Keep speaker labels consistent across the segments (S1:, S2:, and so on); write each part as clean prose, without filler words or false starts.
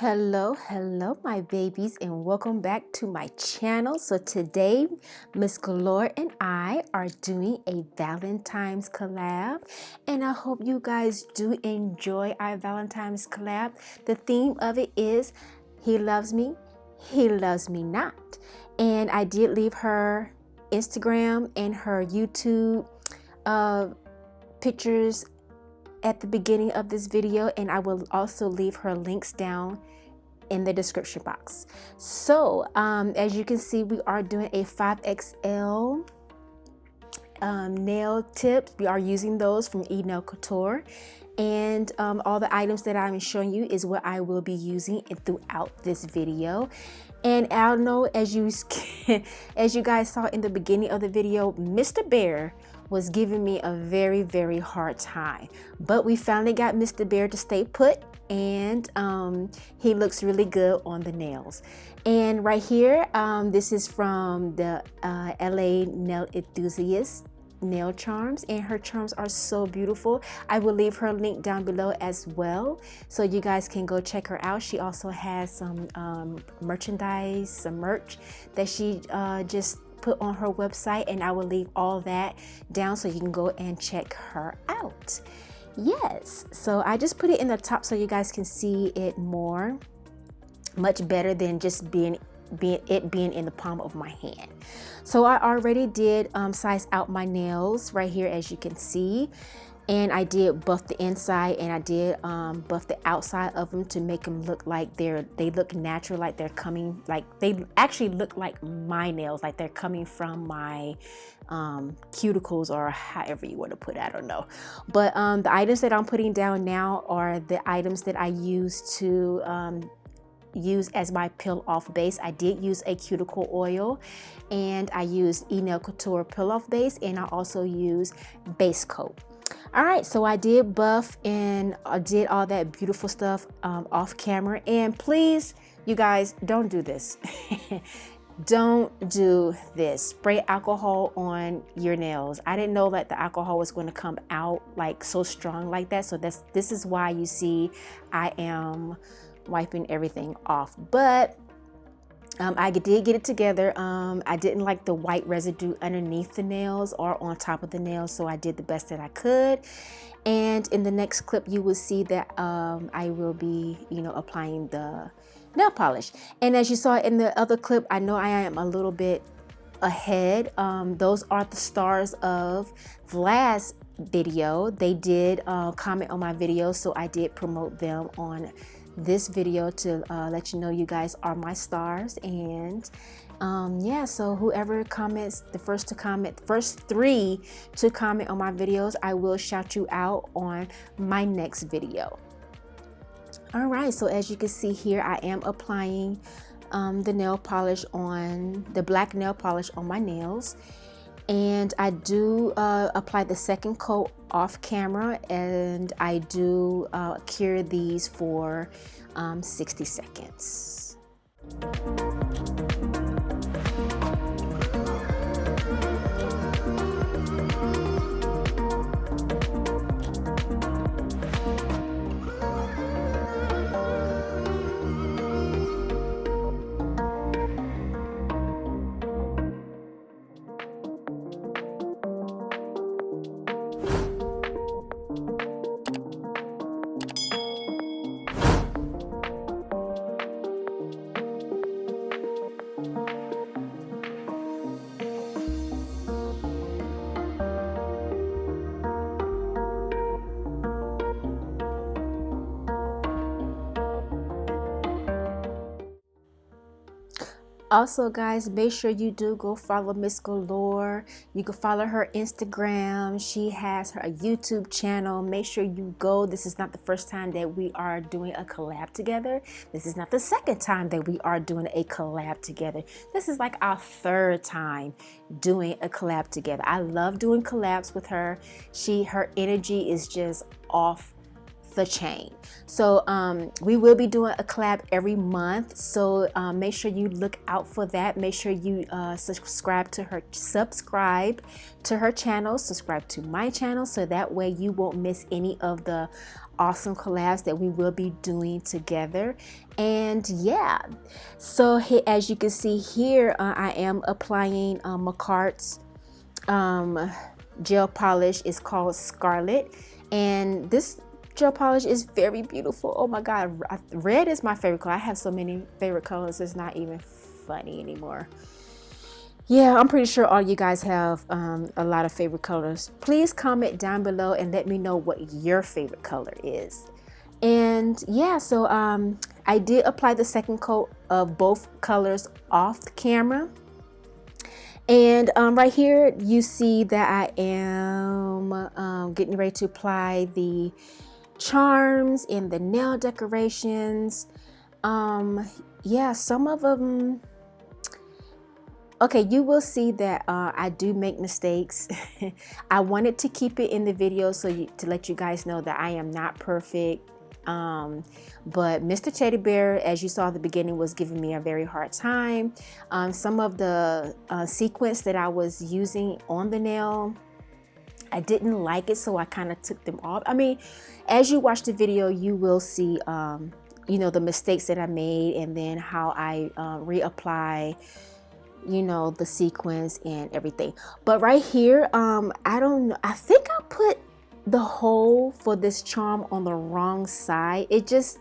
S1: Hello my babies, and welcome back to my channel. So today Miss Galore and I are doing a Valentine's collab, and I hope you guys do enjoy our Valentine's collab. The theme of it is he loves me not. And I did leave her Instagram and her YouTube pictures at the beginning of this video, and I will also leave her links down in the description box. So as you can see, we are doing a 5XL nail tips. We are using those from Enail Couture, and all the items that I'm showing you is what I will be using throughout this video. And I know, as you guys saw in the beginning of the video, Mr. Bear was giving me a very hard time, but we finally got Mr. Bear to stay put, and he looks really good on the nails. And right here, this is from the LA Nail Enthusiast nail charms, and her charms are so beautiful. I will leave her link down below as well, so you guys can go check her out. She also has some merchandise, some merch that she just put on her website, and I will leave all that down so you can go and check her out. Yes, so I just put it in the top so you guys can see it much better than just being in the palm of my hand. So I already did size out my nails right here, as you can see, and I did buff the inside, and I did buff the outside of them to make them look like they look natural, like they're coming, like they actually look like my nails, like they're coming from my cuticles, or however you want to put it, I don't know. But the items that I'm putting down now are the items that I used to use as my peel off base. I did use a cuticle oil, and I used Enail Couture peel off base, and I also used base coat. All right, so I did buff and I did all that beautiful stuff off camera. And please, you guys, don't do this. Don't do this. Spray alcohol on your nails. I didn't know that the alcohol was going to come out like so strong like that. So this is why you see I am wiping everything off. But I did get it together. I didn't like the white residue underneath the nails or on top of the nails, so I did the best that I could. And in the next clip, you will see that I will be, applying the nail polish. And as you saw in the other clip, I know I am a little bit ahead. Those are the stars of the last video. They did comment on my video, so I did promote them on this video to let you know you guys are my stars. And yeah, so whoever comments, the first three to comment on my videos, I will shout you out on my next video. All right, so as you can see here, I am applying the nail polish on the black nail polish on my nails, and I do apply the second coat off camera, and I do cure these for 60 seconds. Also, guys, make sure you do go follow Miss Galore. You can follow her Instagram. She has her YouTube channel. Make sure you go. This is not the first time that we are doing a collab together. This is not the second time that we are doing a collab together. This is like our third time doing a collab together. I love doing collabs with her. Her energy is just off the chain. So we will be doing a collab every month, so make sure you look out for that. Make sure you subscribe to her channel, subscribe to my channel, so that way you won't miss any of the awesome collabs that we will be doing together. And yeah, so as you can see here, I am applying Makartt's gel polish. Is called Scarlet, and this gel polish is very beautiful. Oh my god, red is my favorite color. I have so many favorite colors, it's not even funny anymore. Yeah, I'm pretty sure all you guys have a lot of favorite colors. Please comment down below and let me know what your favorite color is. And yeah, so I did apply the second coat of both colors off the camera. And right here you see that I am getting ready to apply the charms and the nail decorations. Yeah, some of them, okay, you will see that I do make mistakes. I wanted to keep it in the video to let you guys know that I am not perfect. But Mr. Teddy Bear, as you saw at the beginning, was giving me a very hard time. Some of the sequins that I was using on the nail, I didn't like it, so I kind of took them off. I mean, as you watch the video, you will see you know, the mistakes that I made, and then how I reapply, you know, the sequins and everything. But right here, I don't know, I think I put the hole for this charm on the wrong side. It just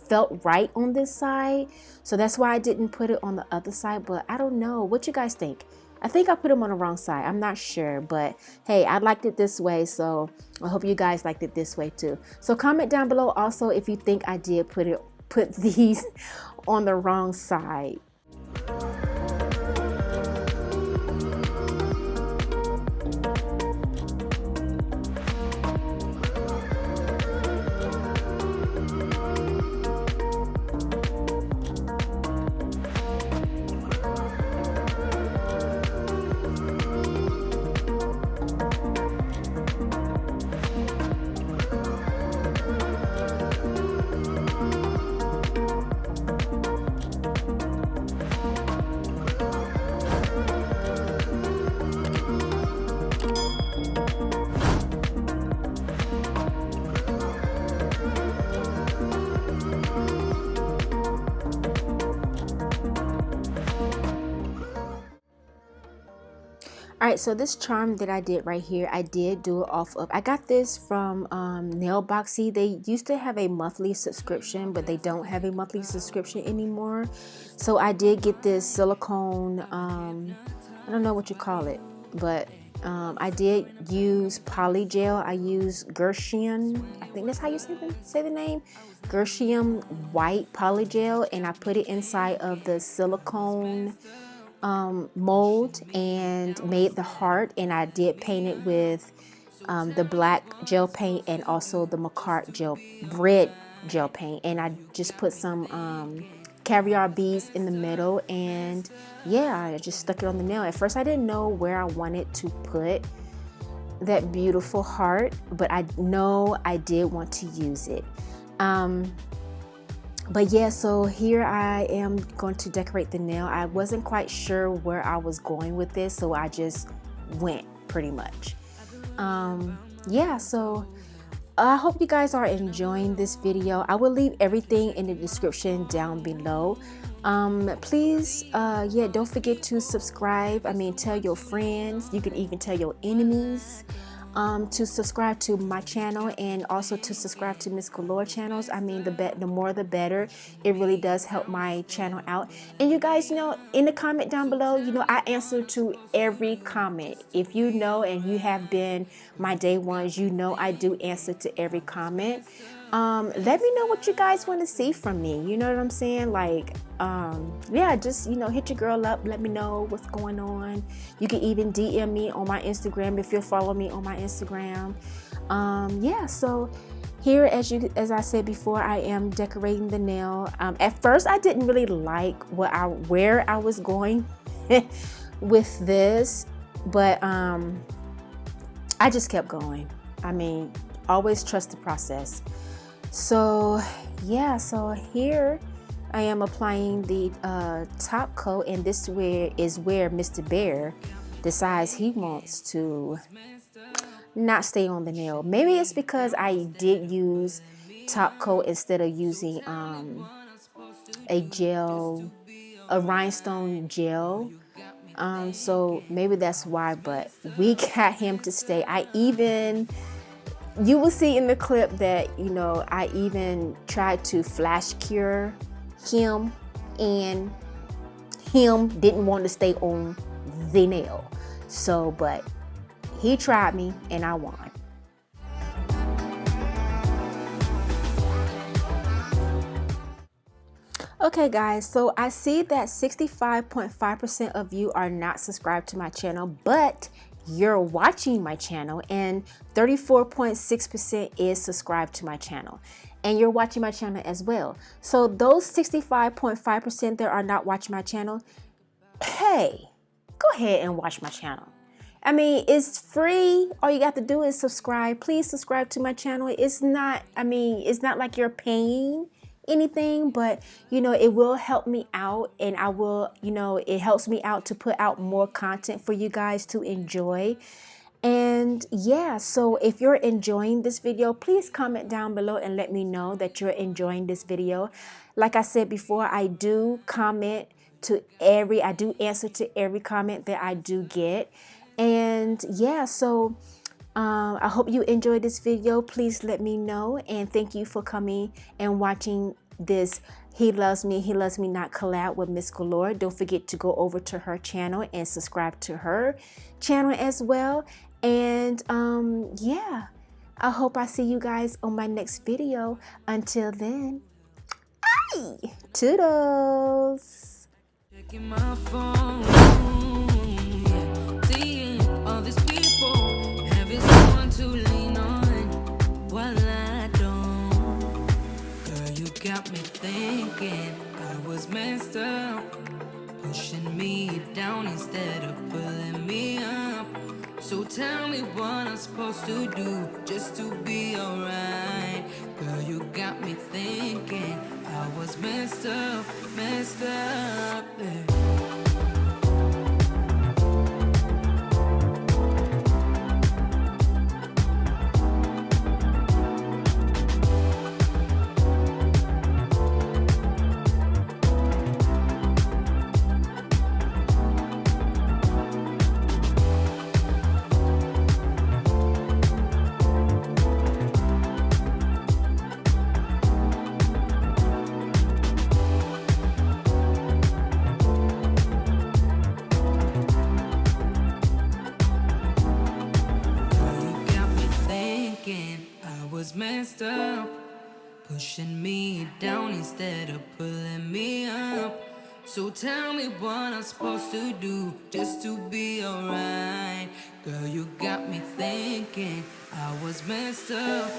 S1: felt right on this side, so that's why I didn't put it on the other side. But I don't know, what you guys think? I think I put them on the wrong side. I'm not sure, but hey, I liked it this way, so I hope you guys liked it this way too. So comment down below also if you think I did put these on the wrong side. All right, so this charm that I did right here, I did do it off of, I got this from Nailboxy. They used to have a monthly subscription, but they don't have a monthly subscription anymore. So I did get this silicone, I don't know what you call it, but I did use poly gel. I used Gershon, I think that's how you say the name, Gershon white poly gel, and I put it inside of the silicone mold and made the heart, and I did paint it with the black gel paint and also the Makartt red gel paint, and I just put some caviar beads in the middle, and yeah, I just stuck it on the nail. At first I didn't know where I wanted to put that beautiful heart, but I know I did want to use it. But yeah, so here I am going to decorate the nail. I wasn't quite sure where I was going with this, so I just went pretty much. Yeah, so I hope you guys are enjoying this video. I will leave everything in the description down below. Please, yeah, don't forget to subscribe. I mean, tell your friends. You can even tell your enemies to subscribe to my channel, and also to subscribe to Miss Galore channels. I mean, the more the better. It really does help my channel out. And you guys, you know, in the comment down below, you know, I answer to every comment. If you know and you have been my day ones, you know I do answer to every comment. Let me know what you guys want to see from me. You know what I'm saying? Like, yeah, just, you know, hit your girl up. Let me know what's going on. You can even DM me on my Instagram if you'll follow me on my Instagram. Yeah, so here, as I said before, I am decorating the nail. At first, I didn't really like where I was going with this, but I just kept going. I mean, always trust the process. So yeah, so here I am applying the top coat, and this is where Mr. Bear decides he wants to not stay on the nail. Maybe it's because I did use top coat instead of using a gel, a rhinestone gel. So maybe that's why, but we got him to stay. You will see in the clip that, you know, I even tried to flash cure him, and him didn't want to stay on the nail. So, but he tried me and I won. Okay guys, so I see that 65.5% of you are not subscribed to my channel, but you're watching my channel, and 34.6% is subscribed to my channel, and you're watching my channel as well. So those 65.5% that are not watching my channel, hey, go ahead and watch my channel. I mean, it's free. All you got to do is subscribe. Please subscribe to my channel. It's not, I mean, it's not like you're paying anything, but you know, it will help me out, and I will, you know, it helps me out to put out more content for you guys to enjoy. And yeah, so if you're enjoying this video, please comment down below and let me know that you're enjoying this video. Like I said before, I do answer to every comment that I do get. And yeah, so I hope you enjoyed this video. Please let me know, and thank you for coming and watching this He Loves Me Not collab with Miss Galore. Don't forget to go over to her channel and subscribe to her channel as well. And yeah, I hope I see you guys on my next video. Until then, toodles. Checking my phone, seeing all these people, having someone to lean on while I don't. Girl, you got me thinking I was messed up, pushing me down instead of pulling me up. So tell me what I'm supposed to do just to be alright. Girl, you got me thinking I was messed up, yeah. Messed up, pushing me down instead of pulling me up. So tell me what I'm supposed to do just to be alright. Girl, you got me thinking I was messed up,